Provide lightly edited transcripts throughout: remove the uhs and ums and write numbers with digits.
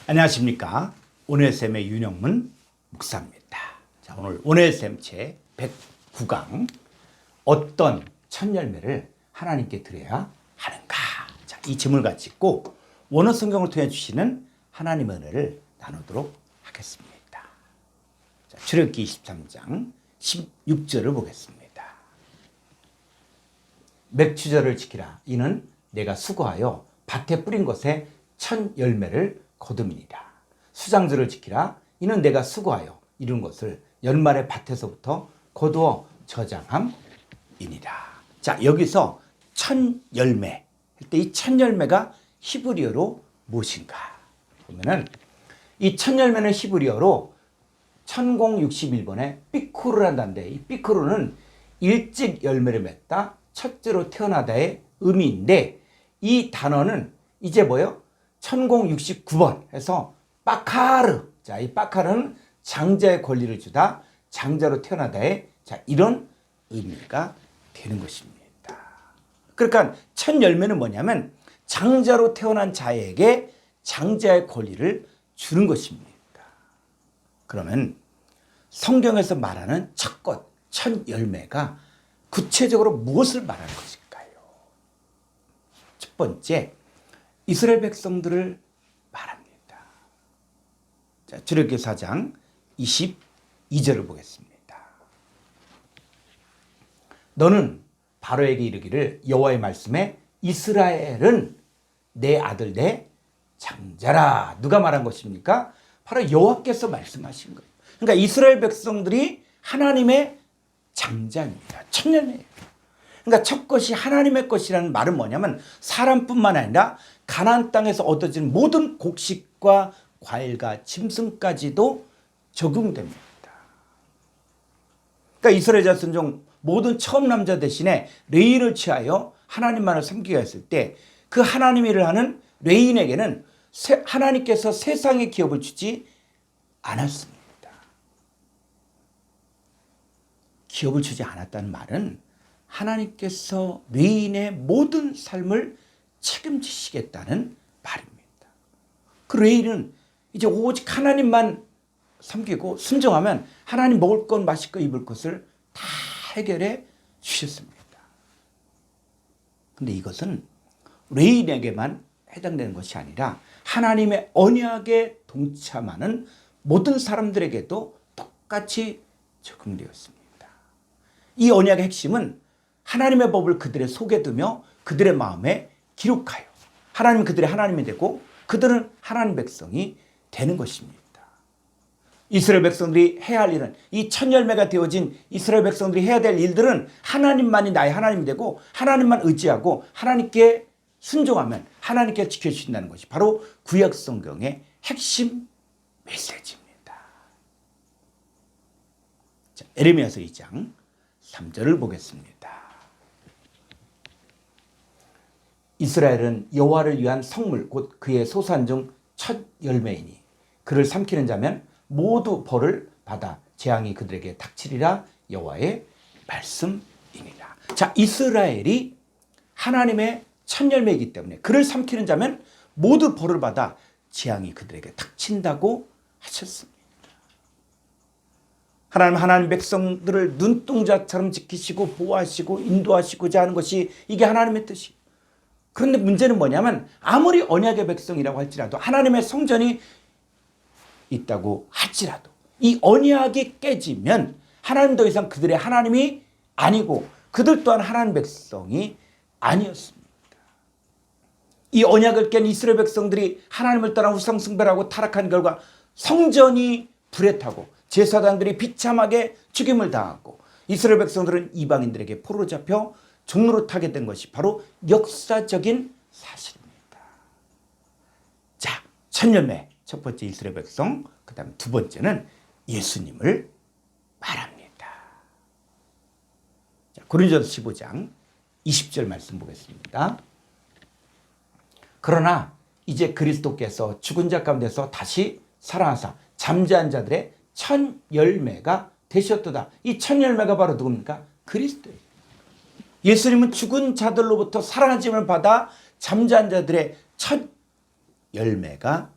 안녕하십니까. 오늘샘의 윤영문 목사입니다. 자, 오늘 오늘샘 제 109강 어떤 첫 열매를 하나님께 드려야 하는가. 자, 이 질문을 가지고 원어 성경을 통해 주시는 하나님의 은혜를 나누도록 하겠습니다. 자, 출애굽기 23장 16절을 보겠습니다. 맥추절을 지키라. 이는 내가 수고하여 밭에 뿌린 것에 첫 열매를 거둠이니라. 수장절을 지키라. 이는 내가 수고하여 이룬 것을 연말의 밭에서부터 거두어 저장함이니라. 자, 여기서 첫 열매 할 때 이 첫 열매가 히브리어로 무엇인가 보면은 이 첫 열매는 히브리어로 1061번에 삐쿠르란 단데, 이 삐쿠르는 일찍 열매를 맺다, 첫째로 태어나다의 의미인데, 이 단어는 이제 뭐예요? 1069번 해서 빠카르. 자, 이 빠카르는 장자의 권리를 주다, 장자로 태어나다의, 자, 이런 의미가 되는 것입니다. 그러니까 첫 열매는 뭐냐면 장자로 태어난 자에게 장자의 권리를 주는 것입니다. 그러면 성경에서 말하는 첫 것, 첫 열매가 구체적으로 무엇을 말하는 것일까요? 첫 번째, 이스라엘 백성들을 말합니다. 자, 출애굽기 4장 22절을 보겠습니다. 너는 바로에게 이르기를 여호와의 말씀에 이스라엘은 내 아들 내 장자라. 누가 말한 것입니까? 바로 여호와께서 말씀하신 거예요. 그러니까 이스라엘 백성들이 하나님의 장자입니다. 첫 열매예요. 그러니까 첫 것이 하나님의 것이라는 말은 뭐냐면 사람뿐만 아니라 가나안 땅에서 얻어지는 모든 곡식과 과일과 짐승까지도 적용됩니다. 그러니까 이스라엘 자손 중 모든 처음 남자 대신에 레인을 취하여 하나님만을 섬기게 했을 때 그 하나님 일을 하는 레인에게는 하나님께서 세상의 기업을 주지 않았습니다. 기업을 주지 않았다는 말은 하나님께서 레인의 모든 삶을 책임지시겠다는 말입니다. 그 레인은 이제 오직 하나님만 섬기고 순종하면 하나님 먹을 것, 마실 것, 입을 것을 다 해결해 주셨습니다. 그런데 이것은 레인에게만 해당되는 것이 아니라 하나님의 언약에 동참하는 모든 사람들에게도 똑같이 적용되었습니다. 이 언약의 핵심은 하나님의 법을 그들의 속에 두며 그들의 마음에 기록하여 하나님 그들의 하나님이 되고 그들은 하나님 백성이 되는 것입니다. 이스라엘 백성들이 해야 할 일은, 이 첫 열매가 되어진 이스라엘 백성들이 해야 될 일들은 하나님만이 나의 하나님이 되고 하나님만 의지하고 하나님께 순종하면 하나님께 지켜주신다는 것이 바로 구약 성경의 핵심 메시지입니다. 자, 에레미야서 2장 3절을 보겠습니다. 이스라엘은 여호와를 위한 성물 곧 그의 소산 중 첫 열매이니 그를 삼키는 자면 모두 벌을 받아 재앙이 그들에게 닥치리라. 여호와의 말씀이니라. 자, 이스라엘이 하나님의 첫 열매이기 때문에 그를 삼키는 자면 모두 벌을 받아 재앙이 그들에게 닥친다고 하셨습니다. 하나님 백성들을 눈동자처럼 지키시고 보호하시고 인도하시고자 하는 것이 이게 하나님의 뜻이에요. 그런데 문제는 뭐냐면 아무리 언약의 백성이라고 할지라도 하나님의 성전이 있다고 할지라도 이 언약이 깨지면 하나님 더 이상 그들의 하나님이 아니고 그들 또한 하나님 백성이 아니었습니다. 이 언약을 깬 이스라엘 백성들이 하나님을 떠나 우상 숭배를 하고 타락한 결과 성전이 불에 타고 제사장들이 비참하게 죽임을 당하고 이스라엘 백성들은 이방인들에게 포로로 잡혀 종로로 타게 된 것이 바로 역사적인 사실입니다. 자, 첫 열매 첫 번째 이스라엘 백성, 그 다음에 두 번째는 예수님을 말합니다. 자, 고린도전서 15장 20절 말씀 보겠습니다. 그러나 이제 그리스도께서 죽은 자 가운데서 다시 살아나사 잠자한 자들의 첫 열매가 되셨도다. 이 첫 열매가 바로 누굽니까? 그리스도예요. 예수님은 죽은 자들로부터 살아나짐을 받아 잠자한 자들의 첫 열매가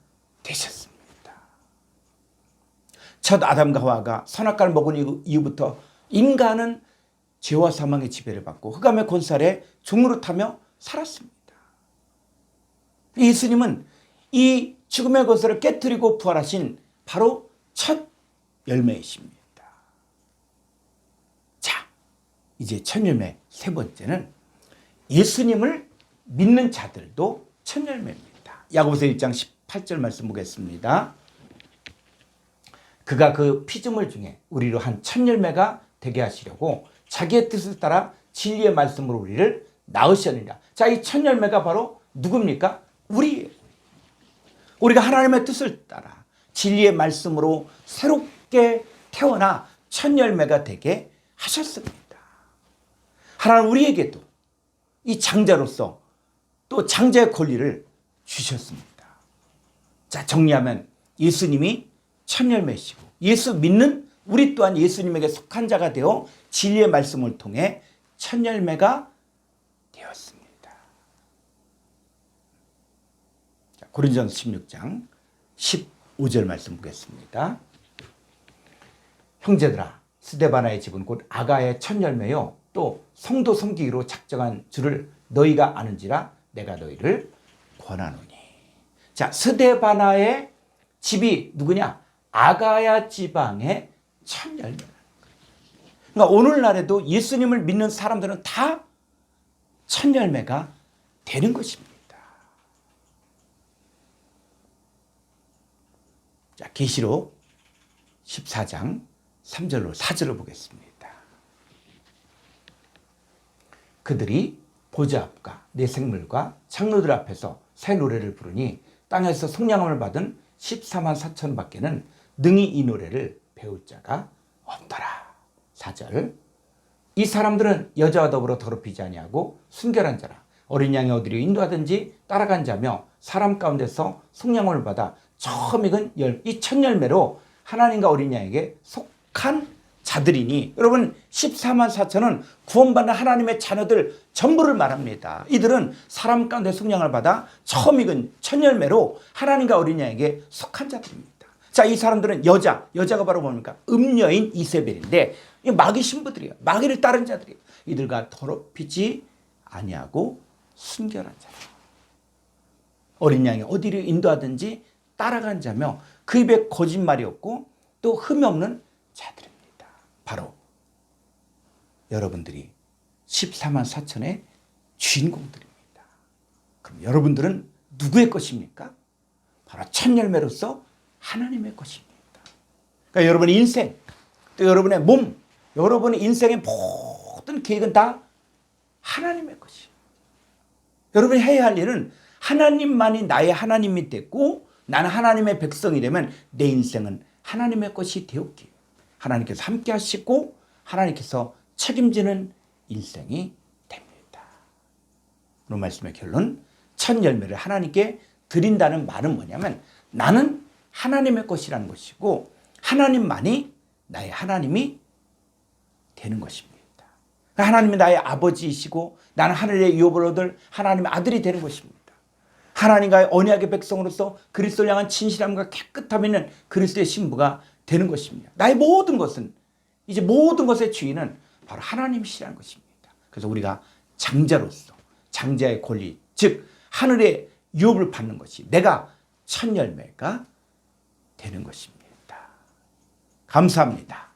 되셨습니다. 첫 아담과 하와가 선악과를 먹은 이후부터 인간은 죄와 사망의 지배를 받고 흑암의 권살에 종노릇하며 살았습니다. 예수님은 이 죽음의 권세를 깨뜨리고 부활하신 바로 첫 열매이십니다. 자, 이제 첫 열매 세 번째는 예수님을 믿는 자들도 첫 열매입니다. 야고보서 1장 18절 말씀 보겠습니다. 그가 그 피조물 중에 우리로 한 첫 열매가 되게 하시려고 자기의 뜻을 따라 진리의 말씀으로 우리를 낳으셨느니라. 자, 이 첫 열매가 바로 누굽니까? 우리예요. 우리가 하나님의 뜻을 따라 진리의 말씀으로 새롭게 태어나 첫 열매가 되게 하셨습니다. 하나님 우리에게도 이 장자로서 또 장자의 권리를 주셨습니다. 자, 정리하면 예수님이 첫 열매시고 예수 믿는 우리 또한 예수님에게 속한 자가 되어 진리의 말씀을 통해 첫 열매가 되었습니다. 자, 고린도전서 16장 15절 말씀 보겠습니다. 형제들아, 스데바나의 집은 곧 아가의 첫 열매요 또 성도 섬기기로 작정한 줄을 너희가 아는지라 내가 너희를 권하노니. 자, 스데바나의 집이 누구냐? 아가야 지방의 첫 열매. 그러니까 오늘날에도 예수님을 믿는 사람들은 다 첫 열매가 되는 것입니다. 자, 계시록 14장 3절로 4절을 보겠습니다. 그들이 보좌 앞과 내 생물과 창로들 앞에서 새 노래를 부르니 땅에서 속량함을 받은 14만 4천 밖에는 능히 이 노래를 배울 자가 없더라. 4절. 이 사람들은 여자와 더불어 더럽히지 아니하고 순결한 자라. 어린 양이 어디로 인도하든지 따라간 자며 사람 가운데서 속량함을 받아 처음 익은 이 첫 열매로 하나님과 어린 양에게 속한 자들이니. 여러분, 14만 4천은 구원받는 하나님의 자녀들 전부를 말합니다. 이들은 사람 가운데 속량을 받아 처음 익은 첫 열매로 하나님과 어린 양에게 속한 자들입니다. 자, 이 사람들은 여자가 바로 뭡니까? 음녀인 이세벨인데 마귀 신부들이에요. 마귀를 따른 자들이에요. 이들과 더럽히지 아니하고 순결한 자라. 어린 양이 어디를 인도하든지 따라간 자며 그 입에 거짓말이 없고 또 흠이 없는 자들입니다. 바로 여러분들이 14만 4천의 주인공들입니다. 그럼 여러분들은 누구의 것입니까? 바로 첫 열매로서 하나님의 것입니다. 그러니까 여러분의 인생, 또 여러분의 몸, 여러분의 인생의 모든 계획은 다 하나님의 것이에요. 여러분이 해야 할 일은 하나님만이 나의 하나님이 됐고 나는 하나님의 백성이 되면 내 인생은 하나님의 것이 되었기에 하나님께서 함께 하시고 하나님께서 책임지는 인생이 됩니다. 오늘 말씀의 결론, 첫 열매를 하나님께 드린다는 말은 뭐냐면 나는 하나님의 것이라는 것이고 하나님만이 나의 하나님이 되는 것입니다. 하나님이 나의 아버지이시고 나는 하늘의 유업을 얻을 하나님의 아들이 되는 것입니다. 하나님과의 언약의 백성으로서 그리스도를 향한 진실함과 깨끗함 있는 그리스도의 신부가 되는 것입니다. 나의 모든 것은, 이제 모든 것의 주인은 바로 하나님이시라는 것입니다. 그래서 우리가 장자로서 장자의 권리, 즉 하늘의 유업을 받는 것이 내가 첫 열매가 되는 것입니다. 감사합니다.